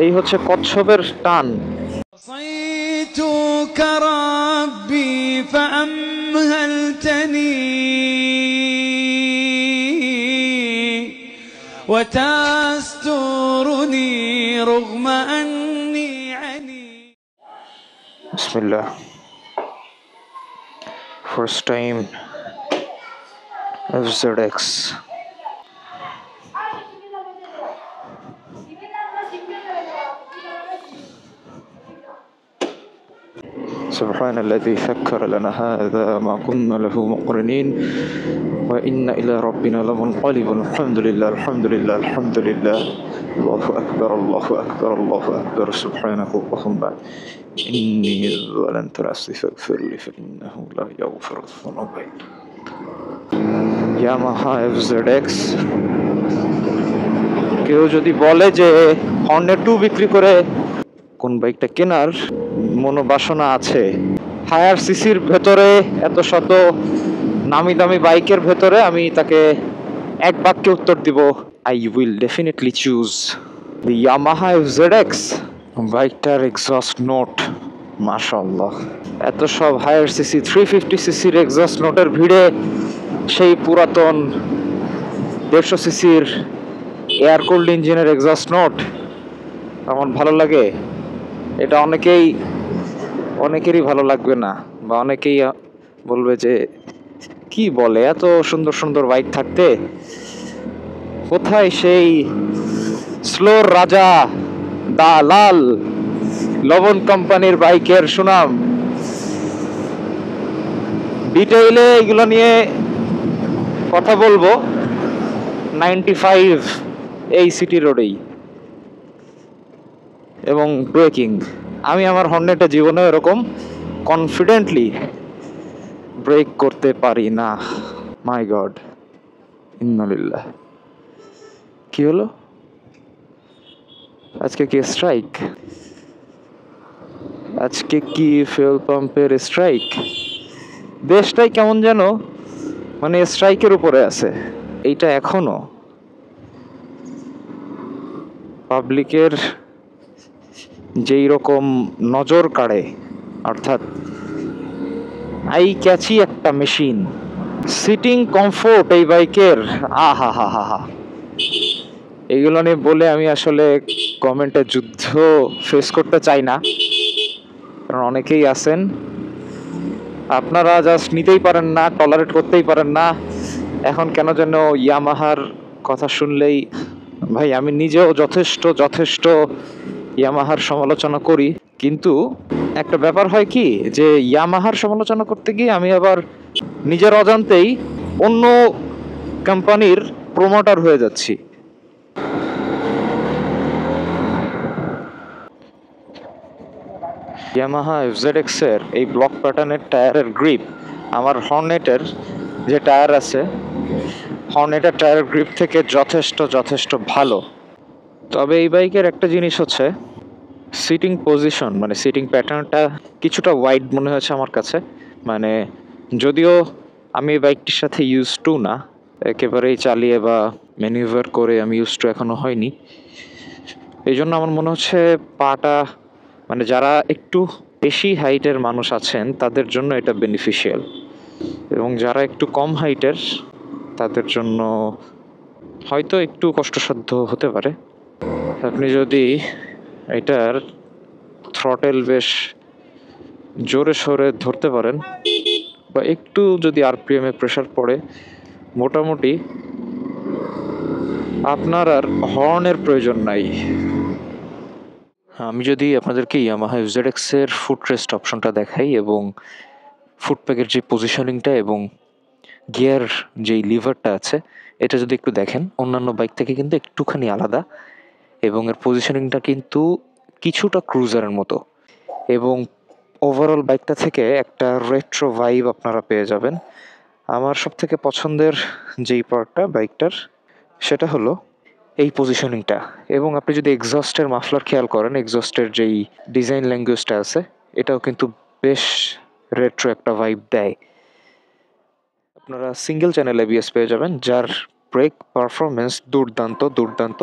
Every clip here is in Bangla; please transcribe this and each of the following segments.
এই হচ্ছে কচ্ছপের টান। عصيتك ربي فأمهلتني وتسترني رغم أني عني. Bismillah. First time FZX. سبحان الذي سخر لنا هذا ما كنا له مقرنين وإنا إلى ربنا لمنقلبون. الحمد لله الحمد لله الحمد لله. الله أكبر الله أكبر الله أكبر. سبحانه اللهم إني ظلمت نفسي فاغفر لي فإنه لا يغفر الذنوب إلا أنت. Yamaha FZX। কেউ যদি বলে যে হর্নেট 2 বিক্রি করে কোন বাইকটা কেনার মনোবাসনা আছে, হায়ার সিসির ভেতরে এত শত নামি দামি বাইকের ভেতরে, আমি তাকে এক বাক্যে উত্তর দিব, I will definitely choose the Yamaha FZX। বাইকটার এক্সস্ট নোট মাশাআল্লাহ, এত সব হায়ার সিসি 350 সিসির এক্সস্ট নোটের ভিড়ে সেই পুরাতন 150 সিসির এয়ার কুলড ইঞ্জিনের এক্সস্ট নোট আমার ভালো লাগে। এটা অনেকেরই ভালো লাগবে না, বা অনেকেই বলবে যে কি বলে, এত সুন্দর সুন্দর বাইক থাকতে কোথায় সেই স্লোর রাজা দালাল লবণ কোম্পানির বাইকের সুনাম। ডিটেইলে এগুলো নিয়ে কথা বলবো 95 এই সিটি রোডেই। এবং ব্রেকিং, আমি আমার হর্নেটে জীবনে এরকম কনফিডেন্টলি ব্রেক করতে পারি না। মাই গড, ইন্নালিল্লাহ। কি হলো আজকে? কি স্ট্রাইক? আজকে কি ফুয়েল পাম্পের স্ট্রাইক? দেশটাই কেমন যেন মানে স্ট্রাইকের উপরে আছে। এইটা এখনো পাবলিকের যেই রকম নজর কাড়ে, অর্থাৎ আই ক্যাচি একটা মেশিন। সিটিং কমফোর্ট এই বাইকের, আহা হা হা হা। এইগুলো নিয়ে বলে আমি আসলে কমেন্টে যুদ্ধ ফেস করতে চাই না, কারণ অনেকেই আছেন আপনারা জাস্ট নিতেই পারেন না, টলারেট করতেই পারেন না। এখন কেন যেন ইয়ামাহার কথা শুনলেই, ভাই আমি নিজেও যথেষ্ট ইয়ামাহার সমালোচনা করি, কিন্তু একটা ব্যাপার হয় কি, যে ইয়ামাহার সমালোচনা করতে গিয়ে আমি আবার নিজের অজান্তেই অন্য কোম্পানির প্রমোটার হয়ে যাচ্ছি। ইয়ামাহা FZX এর এই ব্লক প্যাটার্নের টায়ারের গ্রিপ আমার হর্নেটের যে টায়ার আছে, হর্নেটের টায়ারের গ্রিপ থেকে যথেষ্ট ভালো। তবে এই বাইকের একটা জিনিস হচ্ছে সিটিং পজিশন, মানে সিটিং প্যাটার্নটা কিছুটা ওয়াইড মনে হয়েছে আমার কাছে। মানে যদিও আমি এই বাইকটির সাথে ইউজ টু না, একেবারেই চালিয়ে বা ম্যানিউভার করে আমি ইউজ টু এখনো হয়নি, এই জন্য আমার মনে হচ্ছে পাটা, মানে যারা একটু বেশি হাইটের মানুষ আছেন তাদের জন্য এটা বেনিফিশিয়াল, এবং যারা একটু কম হাইটের তাদের জন্য হয়তো একটু কষ্টসাধ্য হতে পারে। আপনি যদি এটার থ্রটেল বেশ জোরে সোরে ধরতে পারেন, বা একটু যদি আরপিএমে প্রেশার পড়ে, মোটামুটি আপনার আর হর্নের প্রয়োজন নাই। আমি যদি আপনাদেরকে ইয়ামাহা FZX এর ফুট রেস্ট অপশনটা দেখাই, এবং ফুটপ্যাকের যে পজিশনিংটা এবং গিয়ার যেই লিভারটা আছে, এটা যদি একটু দেখেন, অন্যান্য বাইক থেকে কিন্তু একটুখানি আলাদা, এবং এর পজিশনিংটা কিন্তু কিছুটা ক্রুজারের মতো, এবং ওভারঅল বাইকটা থেকে একটা রেট্রো ভাইব আপনারা পেয়ে যাবেন। আমার সব থেকে পছন্দের যেই পার্টটা বাইকটার, সেটা হলো এই পজিশনিংটা। এবং আপনি যদি এক্সস্টের মাফলার খেয়াল করেন, এক্সস্টের যেই ডিজাইন ল্যাঙ্গুয়েজটা আছে, এটাও কিন্তু বেশ রেট্রো একটা ভাইব দেয়। আপনারা সিঙ্গেল চ্যানেল ABS পেয়ে যাবেন, যার ব্রেক পারফরমেন্স দুর্দান্ত দুর্দান্ত।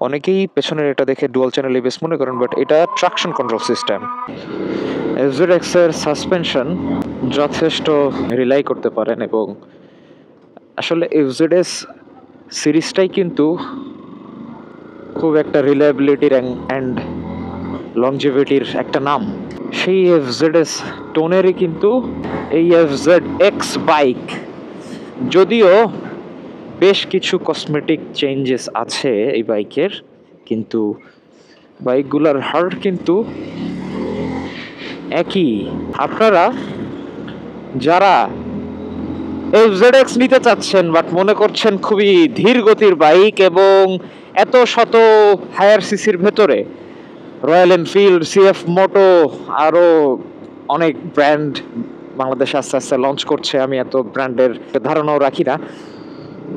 অনেকেই পেছনের এটা দেখে ডুয়াল চ্যানেল এবিএস মনে করেন, বাট এটা ট্রাকশন কন্ট্রোল সিস্টেম। এফজেডএক্স এর সাসপেনশন যথেষ্ট রিলাই করতে পারেন, এবং আসলে এফজেডএস সিরিজটাই কিন্তু খুব একটা রিলায়েবিলিটির অ্যান্ড লংজিভিটির একটা নাম। সেই এফজেডএস টোনেরই কিন্তু এই এফজেড এক্স বাইক, যদিও বেশ কিছু কসমেটিক চেঞ্জেস আছে এই বাইকের, কিন্তু বাইকগুলোর হার্ট কিন্তু একই। আপনারা যারা এফজেডএক্স নিতে চাচ্ছেন বাট মনে করছেন খুবই ধীর গতির বাইক এবং এত শত হায়ার সিসির ভেতরে, রয়্যাল এনফিল্ড, সিএফ মোটো, আরও অনেক ব্র্যান্ড বাংলাদেশে আস্তে আস্তে লঞ্চ করছে, আমি এত ব্র্যান্ডের ধারণাও রাখি না,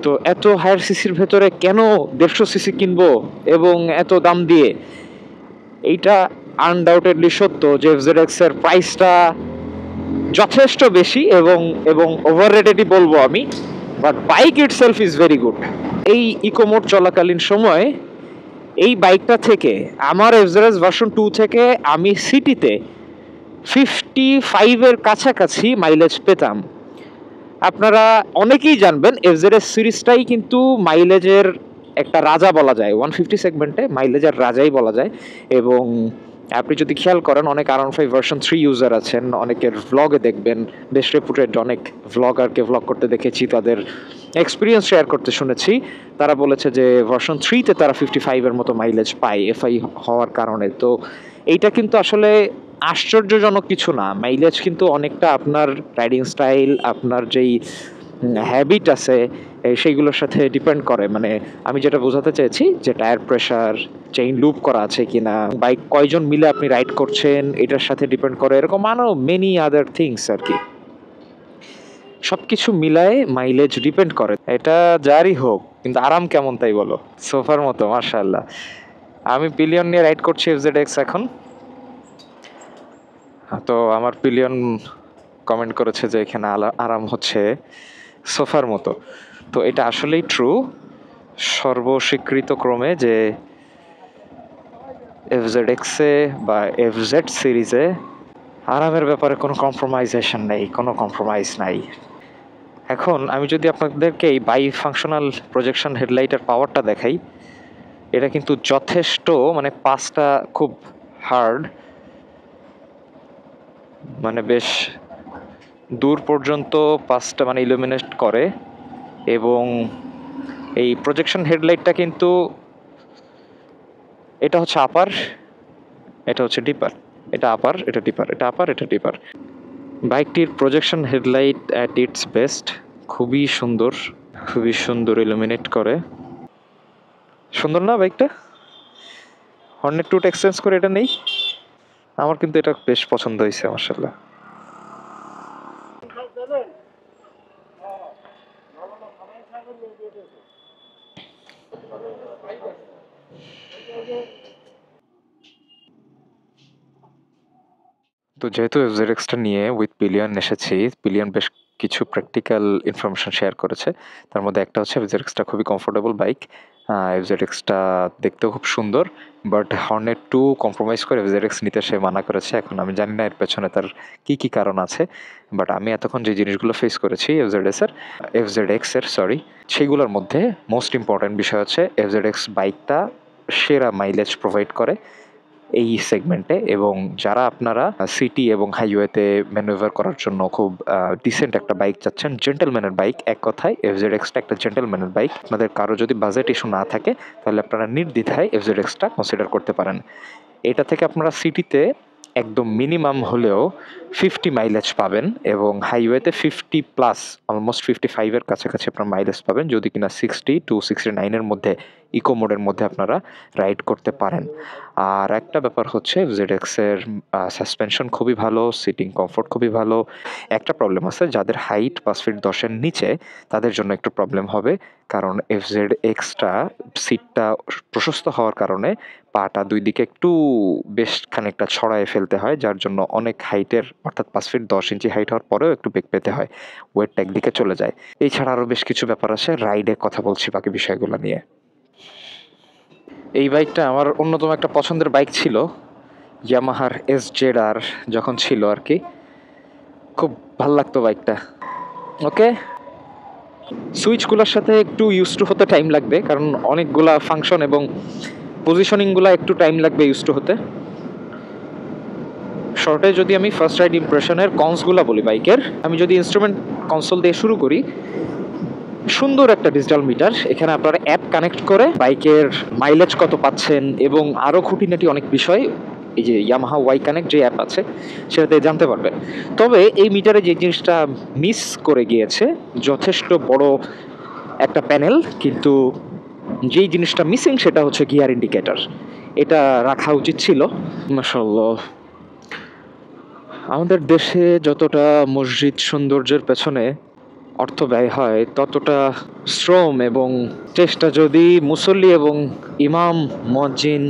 তো এত হায়ার সিসির ভেতরে কেন 150 সিসি কিনবো এবং এত দাম দিয়ে? এইটা আনডাউটেডলি সত্য যে এফজেডএক্স এর প্রাইসটা যথেষ্ট বেশি এবং এবং ওভাররেটেডই বলবো আমি, but bike itself is very good. এই ইকোমোড চলাকালীন সময় এই বাইকটা থেকে আমার এফজেডএক্স ভার্সন 2 থেকে আমি সিটিতে 55-এর কাছাকাছি মাইলেজ পেতাম। আপনারা অনেকেই জানবেন এফজেডএস সিরিজটাই কিন্তু মাইলেজের একটা রাজা বলা যায়, 150 সেগমেন্টে মাইলেজের রাজাই বলা যায়। এবং আপনি যদি খেয়াল করেন, অনেক R15 ভার্সন 3 ইউজার আছেন, অনেকের ভ্লগে দেখবেন, বেশ রেপুটেড অনেক ভ্লগারকে ভ্লগ করতে দেখেছি, তাদের এক্সপিরিয়েন্স শেয়ার করতে শুনেছি। তারা বলেছে যে ভার্সন 3-তে তারা 55-এর মতো মাইলেজ পায় এফআই হওয়ার কারণে। তো এইটা কিন্তু আসলে আশ্চর্যজনক কিছু না। মাইলেজ কিন্তু অনেকটা আপনার রাইডিং স্টাইল, আপনার যেই হ্যাবিট আছে সেইগুলোর সাথে ডিপেন্ড করে। মানে আমি যেটা বোঝাতে চেয়েছি যে টায়ার প্রেশার, চেইন লুপ করা আছে কিনা, বাইক কয়জন মিলে আপনি রাইড করছেন এটার সাথে ডিপেন্ড করে, এরকম আরও মেনি আদার থিংস আর কি। সব কিছু মিলায়ে মাইলেজ ডিপেন্ড করে। এটা যারই হোক, কিন্তু আরাম কেমন তাই বলো? সোফার মতো, মাশাআল্লাহ। আমি পিলিয়ন নিয়ে রাইড করছি এফজেডএক্স এখন। তো আমার পিলিয়ন কমেন্ট করেছে যে এখানে আরাম হচ্ছে সোফার মতো। তো এটা আসলেই ট্রু, সর্বস্বীকৃত ক্রমে, যে এফজেডএক্সে বা এফজেড সিরিজে আরামের ব্যাপারে কোনো কম্প্রোমাইজেশন নেই, কোনো কম্প্রোমাইজ নাই। এখন আমি যদি আপনাদেরকে এই বাই ফাংশনাল প্রজেকশন হেডলাইটের পাওয়ারটা দেখাই, এটা কিন্তু যথেষ্ট, মানে পাঁচটা খুব হার্ড, মানে বেশ দূর পর্যন্ত পাঁচটা মানে ইলুমিনেট করে। এবং এই প্রজেকশন হেডলাইটটা কিন্তু এটা হচ্ছে আপার, এটা হচ্ছে ডিপার, এটা আপার, এটা ডিপার, এটা আপার, এটা ডিপার। বাইকটির projection headlight at it's best, খুবই সুন্দর, খুবই সুন্দর ইলুমিনেট করে। সুন্দর না বাইকটা? হর্নেট টুট এক্সচেঞ্জ করে এটা নেই, আমার কিন্তু এটা বেশ পছন্দ হয়েছে মাশাআল্লাহ। তো যেহেতু এফজেডএক্সটা নিয়ে উইথ পিলিয়ন এসেছি, পিলিয়ন বেশ কিছু প্র্যাকটিক্যাল ইনফরমেশন শেয়ার করেছে। তার মধ্যে একটা হচ্ছে এফজেডএক্সটা খুবই কমফোর্টেবল বাইক, এফজেডএক্সটা দেখতেও খুব সুন্দর, বাট হর্নেট টু কম্প্রোমাইজ করে এফজেডএক্স নিতে সে মানা করেছে। এখন আমি জানি না এর পেছনে তার কী কী কারণ আছে, বাট আমি এতক্ষণ যে জিনিসগুলো ফেস করেছি এফজেডএক্সের সেইগুলোর মধ্যে মোস্ট ইম্পর্ট্যান্ট বিষয় হচ্ছে এফজেডএক্স বাইকটা সেরা মাইলেজ প্রোভাইড করে এই সেগমেন্টে। এবং যারা আপনারা সিটি এবং হাইওয়েতে ম্যানুভার করার জন্য খুব ডিসেন্ট একটা বাইক চাচ্ছেন, জেন্টেলম্যানের বাইক, এক কথায় এফজেডএক্সটা একটা জেন্টেলম্যানের বাইক। আপনাদের কারো যদি বাজেট ইস্যু না থাকে তাহলে আপনারা নির্দ্বিধায় এফজেডএক্সটা কনসিডার করতে পারেন। এটা থেকে আপনারা সিটিতে একদম মিনিমাম হলেও 50 মাইলেজ পাবেন এবং হাইওয়েতে 50+, অলমোস্ট 55-এর কাছাকাছি আপনার মাইলেজ পাবেন, যদি কিনা 60 to 69-এর মধ্যে ইকো মোডের মধ্যে আপনারা রাইড করতে পারেন। আর একটা ব্যাপার হচ্ছে জেডএক্সের সাসপেনশন খুবই ভালো, সিটিং কমফোর্ট খুবই ভালো। একটা প্রবলেম আছে, যাদের হাইট 5 ফিট 10-এর নিচে তাদের জন্য একটু প্রবলেম হবে, কারণ এফজেডএক্সটা সিটটা প্রশস্ত হওয়ার কারণে পাটা দুই দিকে একটু বেশ খানিকটা ছড়ায় ফেলতে হয়, যার জন্য অনেক হাইটের অর্থাৎ 5 ফিট 10 ইঞ্চি হাইট হওয়ার পরেও একটু বেগ পেতে হয়, ওয়েটটা একদিকে চলে যায়। এছাড়া আরও বেশ কিছু ব্যাপার আছে, রাইডে কথা বলছি বাকি বিষয়গুলো নিয়ে। এই বাইকটা আমার অন্যতম একটা পছন্দের বাইক ছিল, ইয়ামাহার SZR যখন ছিল আর কি, খুব ভাল লাগতো বাইকটা। ওকে, সুইচগুলোর সাথে একটু ইউজ টু হতে টাইম লাগবে, কারণ অনেকগুলা ফাংশন এবং পজিশনিংগুলো একটু টাইম লাগবে ইউজ টু হতে। শর্টে যদি আমি ফার্স্ট রাইড ইমপ্রেশনের কনসগুলো বলি বাইকের, আমি যদি ইনস্ট্রুমেন্ট কনসোল দিয়ে শুরু করি, সুন্দর একটা ডিজিটাল মিটার, এখানে আপনারা অ্যাপ কানেক্ট করে বাইকের মাইলেজ কত পাচ্ছেন এবং আরও খুঁটিনাটি অনেক বিষয় এই যে ইয়ামাহা ওয়াই কানেক্ট যে অ্যাপ আছে সেটাতে জানতে পারবেন। তবে এই মিটারে যে জিনিসটা মিস করে গিয়েছে, যথেষ্ট বড় একটা প্যানেল, কিন্তু যেই জিনিসটা মিসিং সেটা হচ্ছে গিয়ার ইন্ডিকেটর। এটা রাখা উচিত ছিল। মাশাআল্লাহ, আমাদের দেশে যতটা মসজিদ সৌন্দর্যের পেছনে অর্থ ব্যয় হয়, ততটা শ্রম এবং চেষ্টা যদি মুসল্লি এবং ইমাম, মুয়াজ্জিন,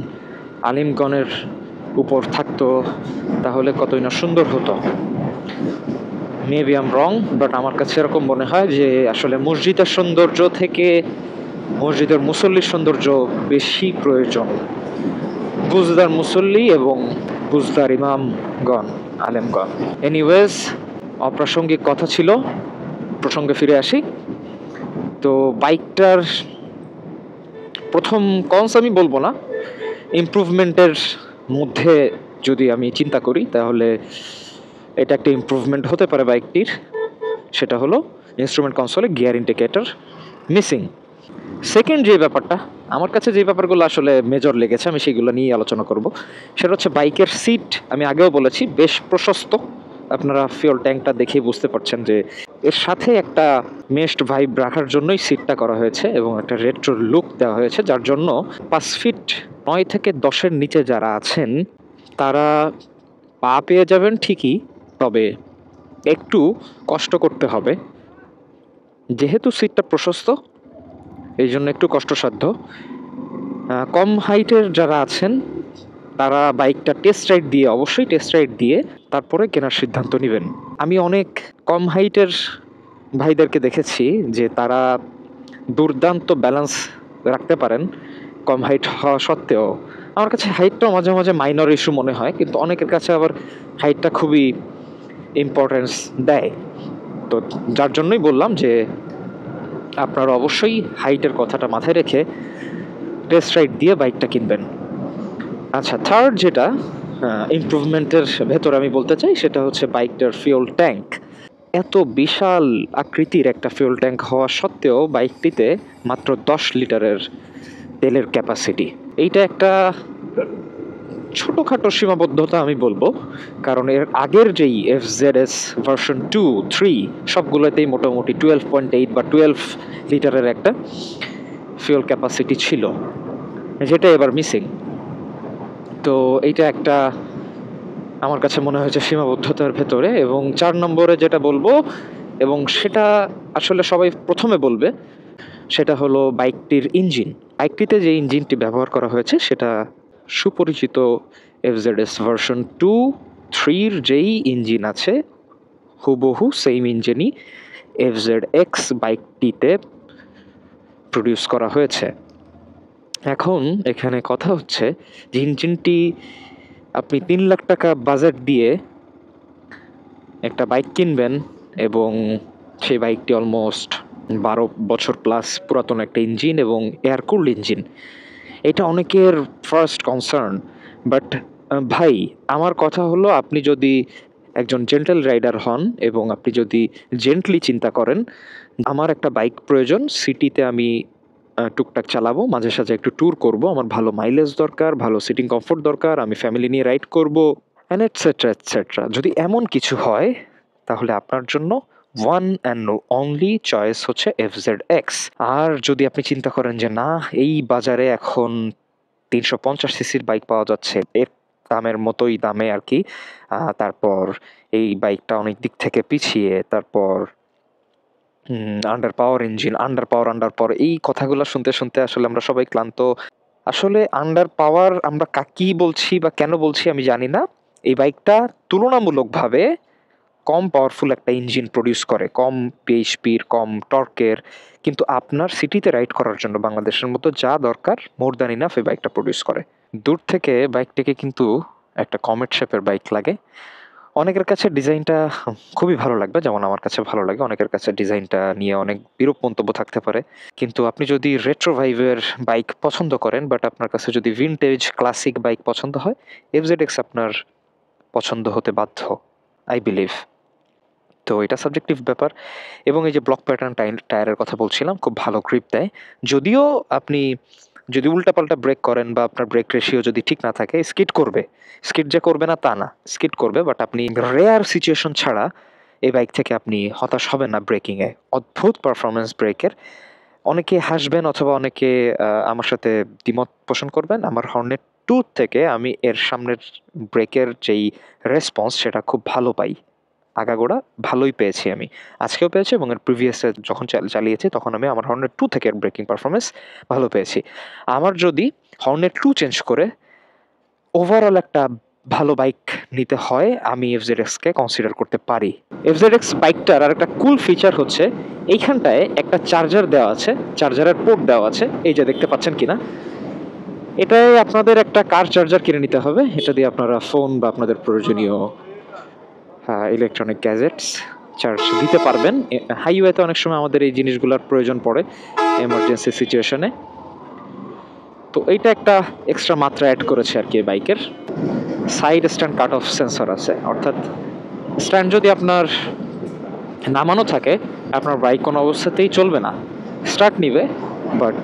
আলিমগণের উপর থাকতো, তাহলে কতই না সুন্দর হতো। মেবি আম রং, বাট আমার কাছে এরকম মনে হয় যে আসলে মসজিদের সৌন্দর্য থেকে মসজিদের মুসল্লির সৌন্দর্য বেশি প্রয়োজন। বুজদার মুসল্লি এবং বুজদার ইমামগণ, আলেমগণ। এনিওয়েজ, অপ্রাসঙ্গিক কথা ছিল, প্রসঙ্গে ফিরে আসি। তো বাইকটার প্রথম কনস আমি বলবো না, ইমপ্রুভমেন্টের মধ্যে যদি আমি চিন্তা করি, তাহলে এটা একটা ইমপ্রুভমেন্ট হতে পারে বাইকটির। সেটা হলো ইনস্ট্রুমেন্ট কনসোলে গিয়ার ইন্ডিকেটর মিসিং। সেকেন্ড যে ব্যাপারটা, আমার কাছে যে ব্যাপারগুলো আসলে মেজর লেগেছে, আমি সেগুলো নিয়ে আলোচনা করব। সেটা হচ্ছে বাইকের সিট, আমি আগেও বলেছি বেশ প্রশস্ত। আপনারা ফিউল ট্যাঙ্কটা দেখেই বুঝতে পারছেন যে এর সাথে একটা মেশড ভাইব রাখার জন্যই সিটটা করা হয়েছে এবং একটা রেট্রো লুক দেওয়া হয়েছে, যার জন্য 5 ফিট 9 থেকে 10-এর নিচে যারা আছেন তারা পা পেয়ে যাবেন ঠিকই, তবে একটু কষ্ট করতে হবে। যেহেতু সিটটা প্রশস্ত, এই জন্য একটু কষ্টসাধ্য। কম হাইটের যারা আছেন তারা বাইকটা টেস্ট রাইড দিয়ে, অবশ্যই টেস্ট রাইড দিয়ে তারপরে কেনার সিদ্ধান্ত নেবেন। আমি অনেক কম হাইটের ভাইদেরকে দেখেছি যে তারা দুর্দান্ত ব্যালেন্স রাখতে পারেন কম হাইট হওয়া সত্ত্বেও। আমার কাছে হাইটটাও মাঝে মাঝে মাইনর ইস্যু মনে হয়, কিন্তু অনেকের কাছে আবার হাইটটা খুবই ইম্পর্টেন্স দেয়। তো যার জন্যই বললাম যে আপনারা অবশ্যই হাইটের কথাটা মাথায় রেখে টেস্ট রাইড দিয়ে বাইকটা কিনবেন। আচ্ছা, থার্ড যেটা ইমপ্রুভমেন্টের ভেতর আমি বলতে চাই, সেটা হচ্ছে বাইকটার ফিউল ট্যাঙ্ক। এত বিশাল আকৃতির একটা ফিউল ট্যাঙ্ক হওয়া সত্ত্বেও বাইকটিতে মাত্র 10 লিটারের তেলের ক্যাপাসিটি। এইটা একটা ছোটোখাটো সীমাবদ্ধতা আমি বলবো, কারণ এর আগের যেই FZS ভার্সন 2, 3 সবগুলোতেই মোটামুটি 12.8 বা 12 লিটারের একটা ফিউল ক্যাপাসিটি ছিল, যেটা এবার মিসিং। তো এইটা একটা আমার কাছে মনে হয়েছে সীমাবদ্ধতার ভেতরে। এবং 4 নম্বরে যেটা বলবো, এবং সেটা আসলে সবাই প্রথমে বলবে, সেটা হলো বাইকটির ইঞ্জিন। বাইকটিতে যে ইঞ্জিনটি ব্যবহার করা হয়েছে সেটা সুপরিচিত FZS ভার্সন 2, 3-র যেই ইঞ্জিন আছে, হুবহু সেম ইঞ্জিনই FZX বাইকটিতে প্রডিউস করা হয়েছে। এখন এখানে কথা হচ্ছে যে ইঞ্জিনটি আপনি 3 লাখ টাকা বাজেট দিয়ে একটা বাইক কিনবেন এবং সেই বাইকটি অলমোস্ট 12 বছর প্লাস পুরাতন একটা ইঞ্জিন এবং এয়ার কুলড ইঞ্জিন। এটা অনেকের ফার্স্ট কনসার্ন, বাট ভাই, আমার কথা হলো, আপনি যদি একজন জেন্টল রাইডার হন এবং আপনি যদি জেন্টলি চিন্তা করেন, আমার একটা বাইক প্রয়োজন, সিটিতে আমি টুকটাক চালাবো, মাঝে সাঝে একটু ট্যুর করব, আমার ভালো মাইলেজ দরকার, ভালো সিটিং কমফোর্ট দরকার, আমি ফ্যামিলি নিয়ে রাইড করব, অ্যান্ড এটসেট্রা এটসেট্রা। যদি এমন কিছু হয়, তাহলে আপনার জন্য ওয়ান অ্যান্ড অনলি চয়েস হচ্ছে FZX। আর যদি আপনি চিন্তা করেন যে না, এই বাজারে এখন 350 সিসির বাইক পাওয়া যাচ্ছে এর দামের মতোই দামে আর কি, তারপর এই বাইকটা অনেক দিক থেকে পিছিয়ে, তারপর আন্ডার পাওয়ার ইঞ্জিন, আন্ডার পাওয়ার এই কথাগুলো শুনতে শুনতে আসলে আমরা সবাই ক্লান্ত আসলে আন্ডার পাওয়ার আমরা কি বলছি বা কেন বলছি আমি জানি না। এই বাইকটা তুলনামূলকভাবে কম পাওয়ারফুল একটা ইঞ্জিন প্রডিউস করে, কম পিএইচপির, কম টর্কের, কিন্তু আপনার সিটিতে রাইড করার জন্য বাংলাদেশের মতো যা দরকার মোর দ্যান ইনাফ এই বাইকটা প্রডিউস করে। দূর থেকে বাইকটিকে কিন্তু একটা কমেট শেপের বাইক লাগে। অনেকের কাছে ডিজাইনটা খুবই ভালো লাগবে, যেমন আমার কাছে ভালো লাগে। অনেকের কাছে ডিজাইনটা নিয়ে অনেক বিরূপ মন্তব্য থাকতে পারে, কিন্তু আপনি যদি রেট্রো ভাইবের বাইক পছন্দ করেন, বাট আপনার কাছে যদি ভিনটেজ ক্লাসিক বাইক পছন্দ হয়, এফজেড আপনার পছন্দ হতে বাধ্য, আই বিলিভ। তো এটা সাবজেক্টিভ ব্যাপার। এবং এই যে ব্লক প্যাটার্ন টায়ারের কথা বলছিলাম, খুব ভালো গ্রিপ দেয়। যদিও আপনি যদি উল্টাপাল্টা ব্রেক করেন বা আপনার ব্রেক রেশিও যদি ঠিক না থাকে, স্কিড করবে। স্কিড যে করবে না তা না, স্কিড করবে, বাট আপনি রেয়ার সিচুয়েশন ছাড়া এই বাইক থেকে আপনি হতাশ হবেন না ব্রেকিংয়ে। অদ্ভুত পারফরমেন্স ব্রেকের। অনেকে হাসবেন অথবা অনেকে আমার সাথে দ্বিমত পোষণ করবেন। আমার হর্নেট টু থেকে আমি এর সামনের ব্রেকের যেই রেসপন্স সেটা খুব ভালো পাই। আগাগোড়া ভালোই পেয়েছি আমি। আজকেও পেয়েছি এবং এর প্রিভিয়াসে যখন চালিয়েছি তখন আমি আমার হর্নেট টু থেকে ব্রেকিং পারফরমেন্স ভালো পেয়েছি। আমার যদি হর্নেট টু চেঞ্জ করে ওভারঅল একটা ভালো বাইক নিতে হয়, আমি এফজেডএক্সকে কনসিডার করতে পারি। এফজেডএক্স বাইকটার আর একটা কুল ফিচার হচ্ছে এইখানটায় একটা চার্জার দেওয়া আছে, চার্জারের পোর্ট দেওয়া আছে, এই যে দেখতে পাচ্ছেন কিনা। এটাই আপনাদের একটা কার চার্জার কিনে নিতে হবে, এটা দিয়ে আপনারা ফোন বা আপনাদের প্রয়োজনীয় ইলেকট্রনিক গ্যাজেটস চার্জ দিতে পারবেন। হাইওয়েতে অনেক সময় আমাদের এই জিনিসগুলোর প্রয়োজন পড়ে এমার্জেন্সি সিচুয়েশনে। তো এইটা একটা এক্সট্রা মাত্রা অ্যাড করেছে আর কি বাইকের। Side stand cut off sensor আছে, অর্থাৎ স্ট্যান্ড যদি আপনার নামানো থাকে, আপনার বাইক কোনো অবস্থাতেই চলবে না, স্টার্ট নিবে, বাট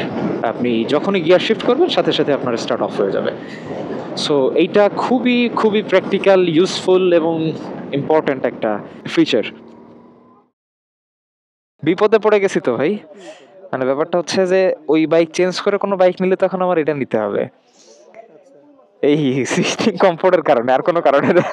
আপনি যখনই গিয়ার শিফট করবেন সাথে সাথে আপনার স্টার্ট অফ হয়ে যাবে। সো এইটা খুবই খুবই প্র্যাকটিক্যাল, ইউজফুল এবং ইম্পর্ট্যান্ট একটা ফিচার। বিপদে পড়ে গেছি তো ভাই। মানে ব্যাপারটা হচ্ছে যে ওই বাইক চেঞ্জ করে কোনো বাইক নিলে তখন আমার এটা নিতে হবে, এই সিস্টেম কমফোর্টের কারণে, আর কোনো কারণে না।